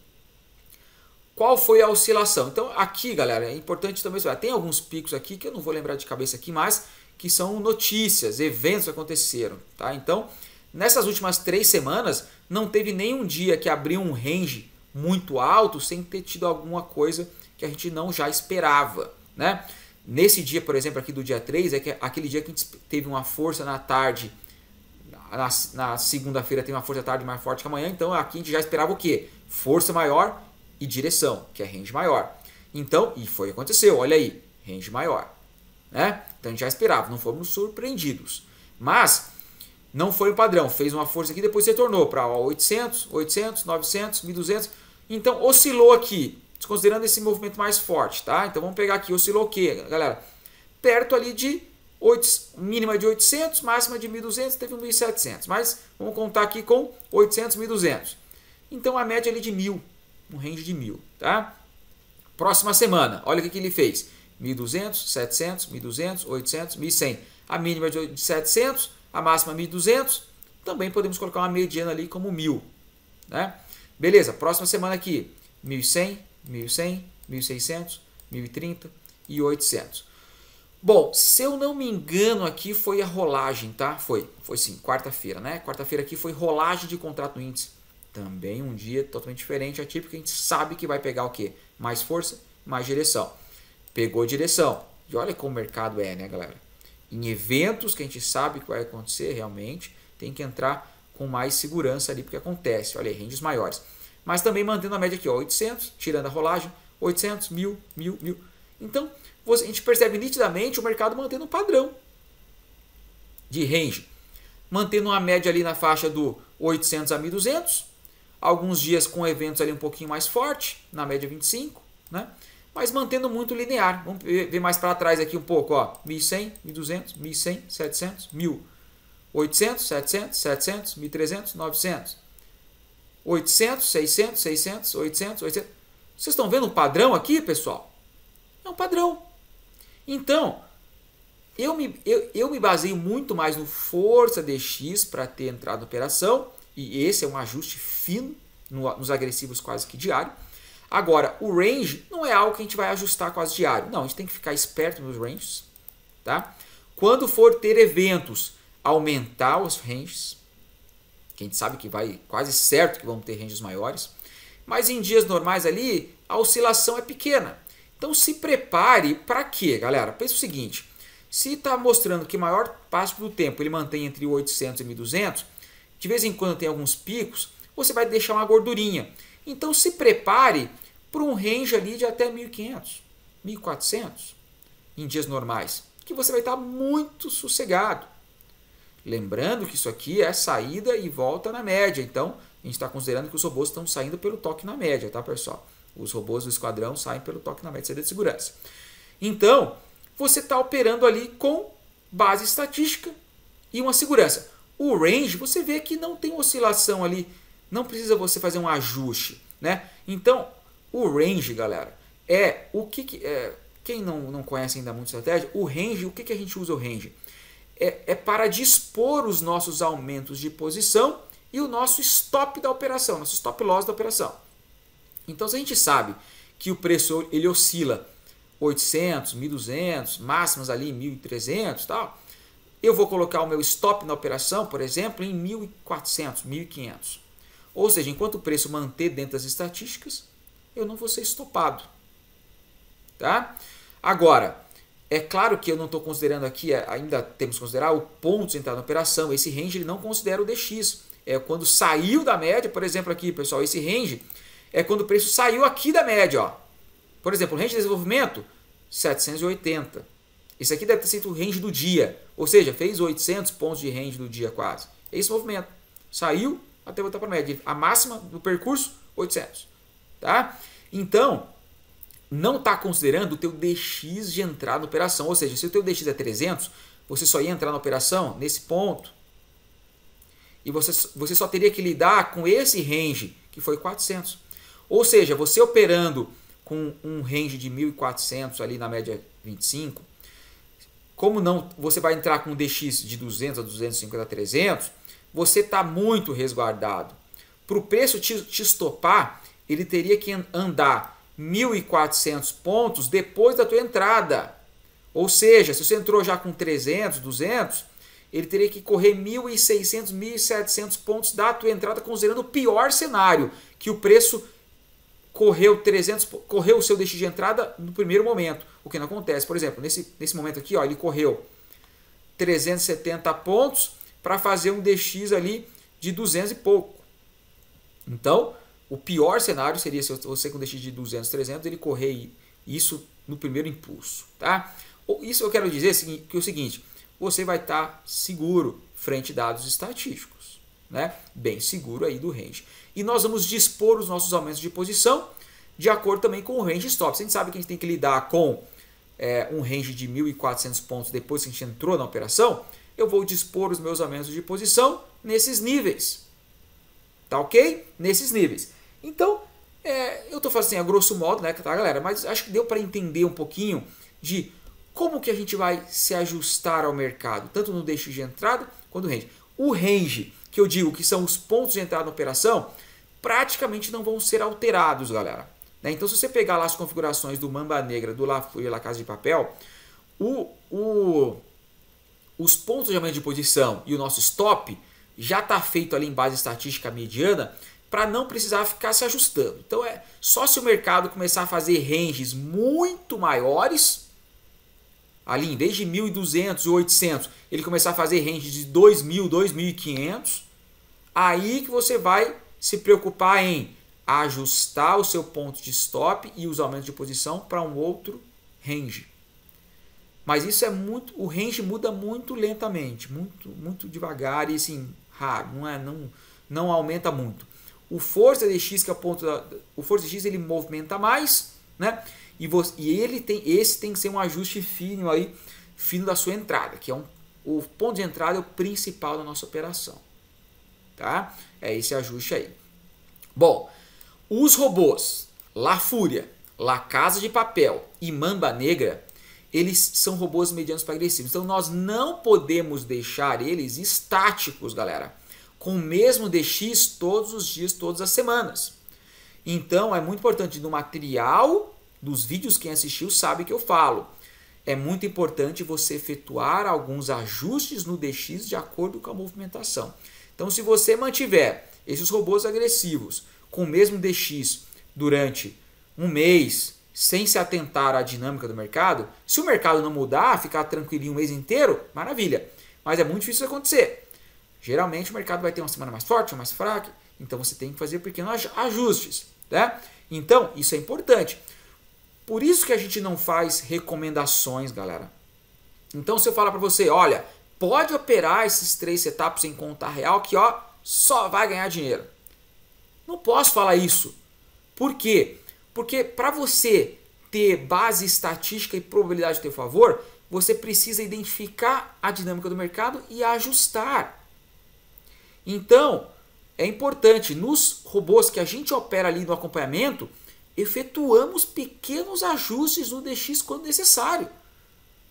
qual foi a oscilação. Então aqui, galera, é importante também saber, tem alguns picos aqui que eu não vou lembrar de cabeça aqui, mas que são notícias, eventos que aconteceram. Tá? Então, nessas últimas 3 semanas, não teve nenhum dia que abriu um range muito alto sem ter tido alguma coisa que a gente não já esperava. Né? Nesse dia, por exemplo, aqui do dia 3, é que aquele dia que a gente teve uma força na tarde, na segunda-feira tem uma força à tarde mais forte que amanhã, então aqui a gente já esperava o quê? Força maior e direção, que é range maior. Então, e foi o que aconteceu, olha aí, range maior. Né? Então a gente já esperava, não fomos surpreendidos. Mas não foi o padrão, fez uma força aqui, depois retornou para 800, 800, 900, 1.200. Então oscilou aqui, desconsiderando esse movimento mais forte. Tá? Então vamos pegar aqui, oscilou o quê, galera? Perto ali de mínima de 800, máxima de 1.200, teve 1.700. Mas vamos contar aqui com 800, 1.200. Então a média ali de 1.000, um range de 1.000. Tá? Próxima semana, olha o que ele fez. 1.200, 700, 1.200, 800, 1.100. A mínima de 700, a máxima 1.200. Também podemos colocar uma mediana ali como 1.000. Né? Beleza, próxima semana aqui. 1.100, 1.100, 1.600, 1.030 e 800. Bom, se eu não me engano aqui foi a rolagem, tá? Foi sim, quarta-feira, né? Quarta-feira aqui foi rolagem de contrato no índice. Também um dia totalmente diferente, atípico, a gente sabe que vai pegar o quê? Mais força, mais direção. Pegou direção. E olha como o mercado é, né, galera? Em eventos que a gente sabe que vai acontecer realmente, tem que entrar com mais segurança ali, porque acontece. Olha aí, ranges maiores. Mas também mantendo a média aqui, ó, 800, tirando a rolagem, 800, 1.000, 1.000, 1.000. Então, a gente percebe nitidamente o mercado mantendo um padrão de range. Mantendo uma média ali na faixa do 800 a 1.200. Alguns dias com eventos ali um pouquinho mais forte, na média 25, né? Mas mantendo muito linear. Vamos ver mais para trás aqui um pouco, ó. 1.100, 1.200, 1.100, 700, 1.000. 800, 700, 700, 1.300, 900. 800, 600, 600, 800, 800. Vocês estão vendo um padrão aqui, pessoal? É um padrão. Então, eu me baseio muito mais no Força DX para ter entrado na operação. E esse é um ajuste fino nos agressivos quase que diário. Agora, o range não é algo que a gente vai ajustar quase diário. Não, a gente tem que ficar esperto nos ranges. Tá? Quando for ter eventos, aumentar os ranges. Que a gente sabe que vai quase certo que vamos ter ranges maiores. Mas em dias normais ali, a oscilação é pequena. Então se prepare para quê, galera? Pensa o seguinte. Se está mostrando que maior parte do tempo ele mantém entre 800 e 1.200, de vez em quando tem alguns picos, você vai deixar uma gordurinha. Então se prepare para um range ali de até 1.500, 1.400 em dias normais. que você vai estar muito sossegado. Lembrando que isso aqui é saída e volta na média. Então, a gente está considerando que os robôs estão saindo pelo toque na média, tá, pessoal? Os robôs do esquadrão saem pelo toque na média de saída de segurança. Então, você está operando ali com base estatística e uma segurança. O range, você vê que não tem oscilação ali, não precisa você fazer um ajuste, né? Então, o range, galera, é o que quem não conhece ainda muito estratégia, o range, o que a gente usa o range? É para dispor os nossos aumentos de posição e o nosso stop da operação, nosso stop loss da operação. Então, se a gente sabe que o preço ele oscila 800, 1.200, máximas ali 1.300 e tal, eu vou colocar o meu stop na operação, por exemplo, em 1.400, 1.500. Ou seja, enquanto o preço manter dentro das estatísticas, eu não vou ser estopado. Tá? Agora, é claro que eu não estou considerando aqui, ainda temos que considerar o ponto de entrada na operação. Esse range ele não considera o DX. É quando saiu da média, por exemplo aqui, pessoal, esse range é quando o preço saiu aqui da média. Ó. Por exemplo, o range de desenvolvimento, 780. Esse aqui deve ter sido o range do dia. Ou seja, fez 800 pontos de range do dia quase. É esse movimento. Saiu até voltar para a média. A máxima do percurso, 800. Tá? Então, não está considerando o teu DX de entrada na operação. Ou seja, se o teu DX é 300, você só ia entrar na operação nesse ponto. E você só teria que lidar com esse range, que foi 400. Ou seja, você operando com um range de 1.400 ali na média 25, como não você vai entrar com um DX de 200 a 250 a 300, você está muito resguardado. Para o preço te estopar, ele teria que andar 1.400 pontos depois da tua entrada. Ou seja, se você entrou já com 300, 200, ele teria que correr 1.600, 1.700 pontos da tua entrada, considerando o pior cenário, que o preço correu o seu DX de entrada no primeiro momento. O que não acontece. Por exemplo, nesse momento aqui, ó, ele correu 370 pontos para fazer um DX ali de 200 e pouco. Então, o pior cenário seria se você com DX de 200, 300, ele correr isso no primeiro impulso. Tá? Isso eu quero dizer que é o seguinte, você vai estar seguro frente a dados estatísticos. Né? Bem seguro aí do range. E nós vamos dispor os nossos aumentos de posição de acordo também com o range stop. A gente sabe que a gente tem que lidar com um range de 1.400 pontos depois que a gente entrou na operação. Eu vou dispor os meus aumentos de posição nesses níveis. Tá ok? Nesses níveis. Então, eu estou fazendo assim, a grosso modo, né, tá, galera? Mas acho que deu para entender um pouquinho de como que a gente vai se ajustar ao mercado, tanto no DX de entrada quanto no range. O range, que eu digo que são os pontos de entrada na operação, praticamente não vão ser alterados, galera. Então, se você pegar lá as configurações do Mamba Negra, do La Fúria e La Casa de Papel, os pontos de aumento de posição e o nosso stop já está feito ali em base estatística mediana para não precisar ficar se ajustando. Então, só se o mercado começar a fazer ranges muito maiores, ali em vez de 1.200 e 800, ele começar a fazer ranges de 2.000, 2.500, aí que você vai se preocupar em ajustar o seu ponto de stop e os aumentos de posição para um outro range. Mas isso o range muda muito lentamente, muito devagar e assim, raro, não aumenta muito. O Força DX, que é o Força DX, ele movimenta mais, né? E esse tem que ser um ajuste fino da sua entrada, que o ponto de entrada é o principal da nossa operação. Tá? É esse ajuste aí. Bom, os robôs La Fúria, La Casa de Papel e Mamba Negra, eles são robôs medianos para agressivos. Então nós não podemos deixar eles estáticos, galera, com o mesmo DX todos os dias, todas as semanas. Então é muito importante no material dos vídeos, quem assistiu sabe que eu falo. É muito importante você efetuar alguns ajustes no DX de acordo com a movimentação. Então, se você mantiver esses robôs agressivos com o mesmo DX durante um mês, sem se atentar à dinâmica do mercado, se o mercado não mudar, ficar tranquilinho o mês inteiro, maravilha. Mas é muito difícil acontecer. Geralmente o mercado vai ter uma semana mais forte, ou mais fraca, então você tem que fazer pequenos ajustes. Né? Então, isso é importante. Por isso que a gente não faz recomendações, galera. Então se eu falar para você, olha, pode operar esses 3 setups em conta real que ó, só vai ganhar dinheiro. Não posso falar isso. Por quê? Porque para você ter base estatística e probabilidade a teu favor, você precisa identificar a dinâmica do mercado e ajustar. Então, é importante, nos robôs que a gente opera ali no acompanhamento, efetuamos pequenos ajustes no DX quando necessário.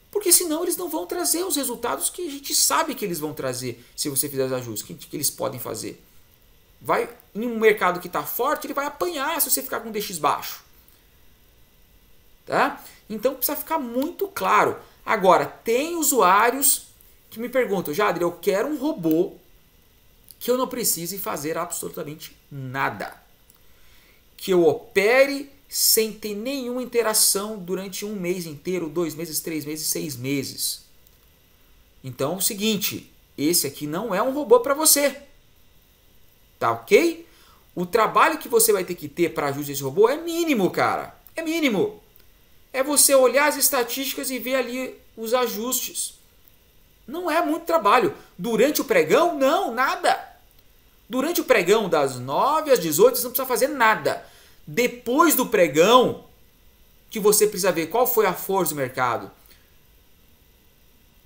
Porque senão eles não vão trazer os resultados que a gente sabe que eles vão trazer se você fizer os ajustes, que eles podem fazer. Vai, em um mercado que está forte, ele vai apanhar se você ficar com DX baixo. Tá? Então precisa ficar muito claro. Agora, tem usuários que me perguntam, Jader, eu quero um robô que eu não precise fazer absolutamente nada. Que eu opere sem ter nenhuma interação durante 1 mês inteiro, 2 meses, 3 meses, 6 meses. Então é o seguinte, esse aqui não é um robô para você. Tá ok? O trabalho que você vai ter que ter para ajustar esse robô é mínimo, cara. É mínimo. É você olhar as estatísticas e ver ali os ajustes. Não é muito trabalho. Durante o pregão, não, nada. Durante o pregão, das 9 às 18, você não precisa fazer nada. Depois do pregão, que você precisa ver qual foi a força do mercado,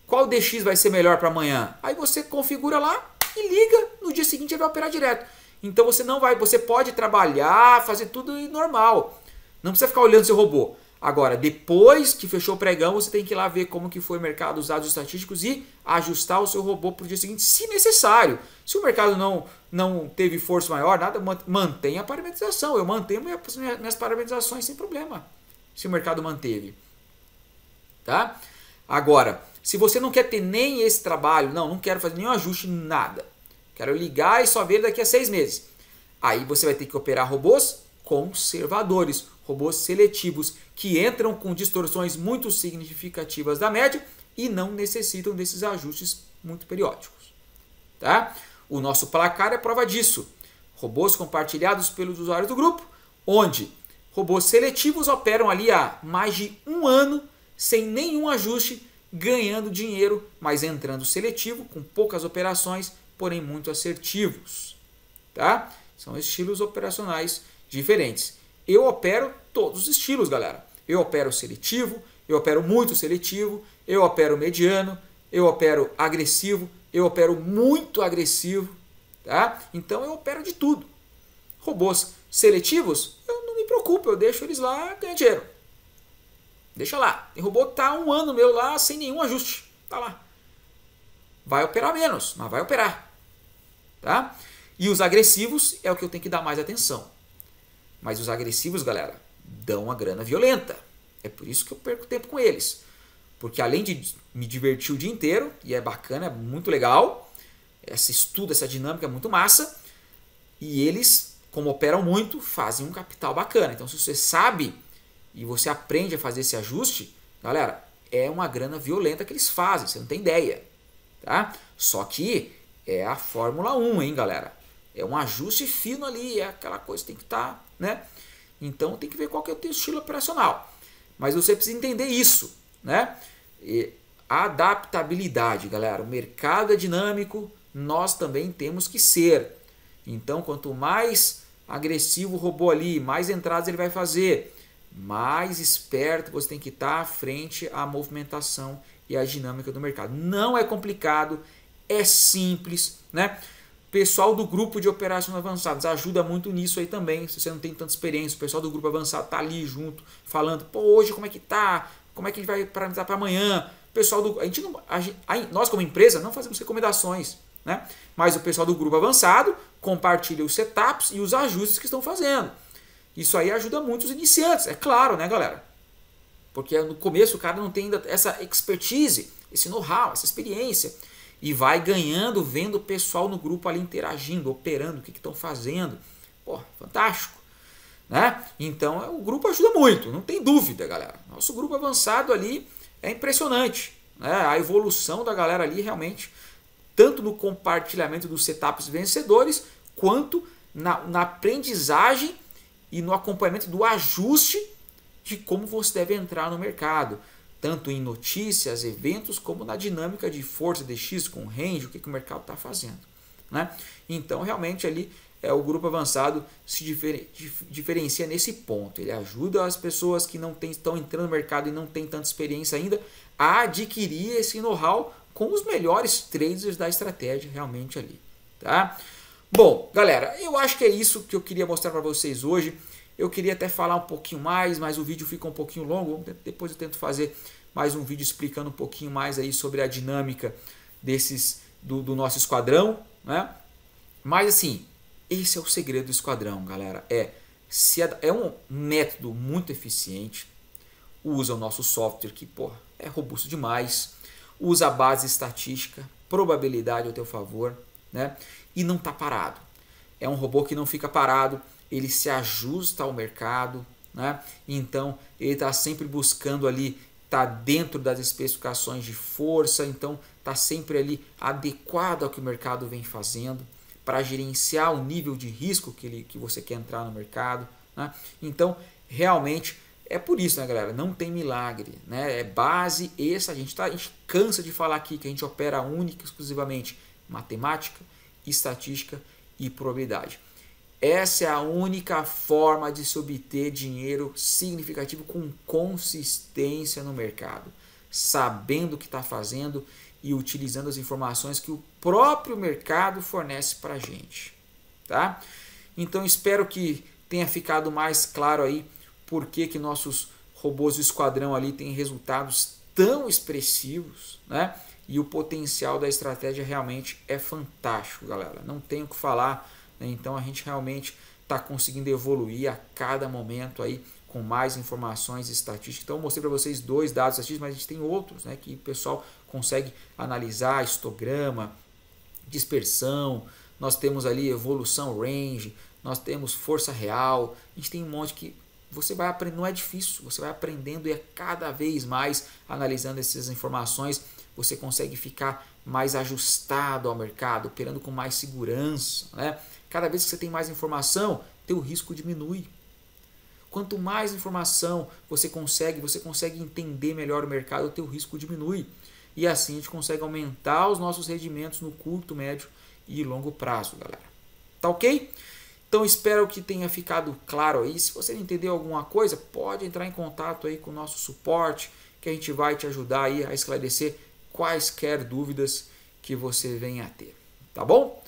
qual DX vai ser melhor para amanhã. Aí você configura lá e liga, no dia seguinte ele vai operar direto. Então você pode trabalhar, fazer tudo normal. Não precisa ficar olhando seu robô. Agora, depois que fechou o pregão, você tem que ir lá ver como que foi o mercado, os dados estatísticos e ajustar o seu robô para o dia seguinte, se necessário. Se o mercado não teve força maior, nada, mantenha a parametrização. Eu mantenho minhas parametrizações sem problema, se o mercado manteve. Tá? Agora, se você não quer ter nem esse trabalho, não quero fazer nenhum ajuste, nada. Quero ligar e só ver daqui a 6 meses. Aí você vai ter que operar robôs conservadores, robôs seletivos, que entram com distorções muito significativas da média e não necessitam desses ajustes muito periódicos. Tá? O nosso placar é prova disso. Robôs compartilhados pelos usuários do grupo, onde robôs seletivos operam ali há mais de 1 ano sem nenhum ajuste, ganhando dinheiro, mas entrando seletivo, com poucas operações, porém muito assertivos. Tá? São estilos operacionais diferentes. Eu opero todos os estilos, galera. Eu opero seletivo, eu opero muito seletivo, eu opero mediano, eu opero agressivo, eu opero muito agressivo, tá? Então eu opero de tudo. Robôs seletivos, eu não me preocupo, eu deixo eles lá ganhar dinheiro. Deixa lá. Tem robô que está 1 ano meu lá sem nenhum ajuste. Tá lá. Vai operar menos, mas vai operar. Tá? E os agressivos é o que eu tenho que dar mais atenção. Mas os agressivos, galera, dão uma grana violenta. É por isso que eu perco tempo com eles. Porque além de me divertir o dia inteiro, e é bacana, é muito legal, esse estudo, essa dinâmica é muito massa, e eles, como operam muito, fazem um capital bacana. Então se você sabe e você aprende a fazer esse ajuste, galera, é uma grana violenta que eles fazem, você não tem ideia. Tá? Só que é a Fórmula 1, hein, galera? É um ajuste fino ali, é aquela coisa que tem que estar, né? Então tem que ver qual que é o teu estilo operacional. Mas você precisa entender isso, né? E adaptabilidade, galera. O mercado é dinâmico, nós também temos que ser. Então quanto mais agressivo o robô ali, mais entradas ele vai fazer, mais esperto você tem que estar frente à movimentação e à dinâmica do mercado. Não é complicado, é simples, né? Pessoal do grupo de operações avançadas ajuda muito nisso aí também. Se você não tem tanta experiência, o pessoal do grupo avançado tá ali junto, falando, pô, hoje como é que tá? Como é que ele vai parametrizar para amanhã? O pessoal do nós como empresa não fazemos recomendações, né? Mas o pessoal do grupo avançado compartilha os setups e os ajustes que estão fazendo. Isso aí ajuda muito os iniciantes, é claro, né, galera? Porque no começo o cara não tem ainda essa expertise, esse know-how, essa experiência. E vai ganhando, vendo o pessoal no grupo ali interagindo, operando, o que estão fazendo. Pô, fantástico. Né? Então o grupo ajuda muito, não tem dúvida, galera. Nosso grupo avançado ali é impressionante. Né? A evolução da galera ali realmente, tanto no compartilhamento dos setups vencedores, quanto na aprendizagem e no acompanhamento do ajuste de como você deve entrar no mercado. tanto em notícias, eventos, como na dinâmica de força DX com range, o que o mercado está fazendo, né? Então, realmente, ali o grupo avançado se diferencia nesse ponto. Ele ajuda as pessoas que não estão entrando no mercado e não têm tanta experiência ainda a adquirir esse know-how com os melhores traders da estratégia realmente ali, tá? Bom, galera, eu acho que é isso que eu queria mostrar para vocês hoje. Eu queria até falar um pouquinho mais, mas o vídeo fica um pouquinho longo. Depois eu tento fazer mais um vídeo explicando um pouquinho mais aí sobre a dinâmica do nosso esquadrão, né? Mas assim, esse é o segredo do esquadrão, galera. É um método muito eficiente. Usa o nosso software que, é robusto demais. Usa a base estatística, probabilidade ao teu favor, né? E não está parado. É um robô que não fica parado. Ele se ajusta ao mercado, né? Então ele está sempre buscando ali, está dentro das especificações de força, então está sempre ali adequado ao que o mercado vem fazendo para gerenciar o nível de risco que você quer entrar no mercado, né? Então realmente é por isso, né, galera? Não tem milagre, né? É base essa. A gente cansa de falar aqui que a gente opera única e exclusivamente matemática, estatística e probabilidade. Essa é a única forma de se obter dinheiro significativo com consistência no mercado, sabendo o que está fazendo e utilizando as informações que o próprio mercado fornece para a gente, tá? Então espero que tenha ficado mais claro aí por que nossos robôs do esquadrão ali têm resultados tão expressivos, né? E o potencial da estratégia realmente é fantástico, galera. Não tenho o que falar. Então a gente realmente está conseguindo evoluir a cada momento aí com mais informações estatísticas. Então eu mostrei para vocês 2 dados estatísticos, mas a gente tem outros, né, que o pessoal consegue analisar: histograma, dispersão, nós temos ali evolução range, nós temos força real, a gente tem um monte que você vai aprender, não é difícil, você vai aprendendo e cada vez mais analisando essas informações, você consegue ficar mais ajustado ao mercado, operando com mais segurança, né? Cada vez que você tem mais informação, teu risco diminui. Quanto mais informação você consegue entender melhor o mercado, o teu risco diminui. E assim a gente consegue aumentar os nossos rendimentos no curto, médio e longo prazo, galera. Tá ok? Então espero que tenha ficado claro aí. Se você não entendeu alguma coisa, pode entrar em contato aí com o nosso suporte, que a gente vai te ajudar aí a esclarecer quaisquer dúvidas que você venha a ter. Tá bom?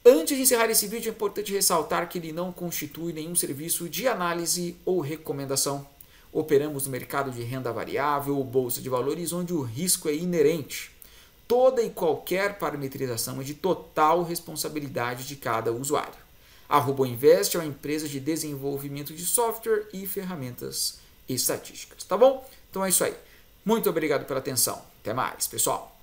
Antes de encerrar esse vídeo, é importante ressaltar que ele não constitui nenhum serviço de análise ou recomendação. Operamos no mercado de renda variável ou bolsa de valores, onde o risco é inerente. Toda e qualquer parametrização é de total responsabilidade de cada usuário. A RoboInvest é uma empresa de desenvolvimento de software e ferramentas estatísticas. Tá bom? Então é isso aí. Muito obrigado pela atenção. Até mais, pessoal.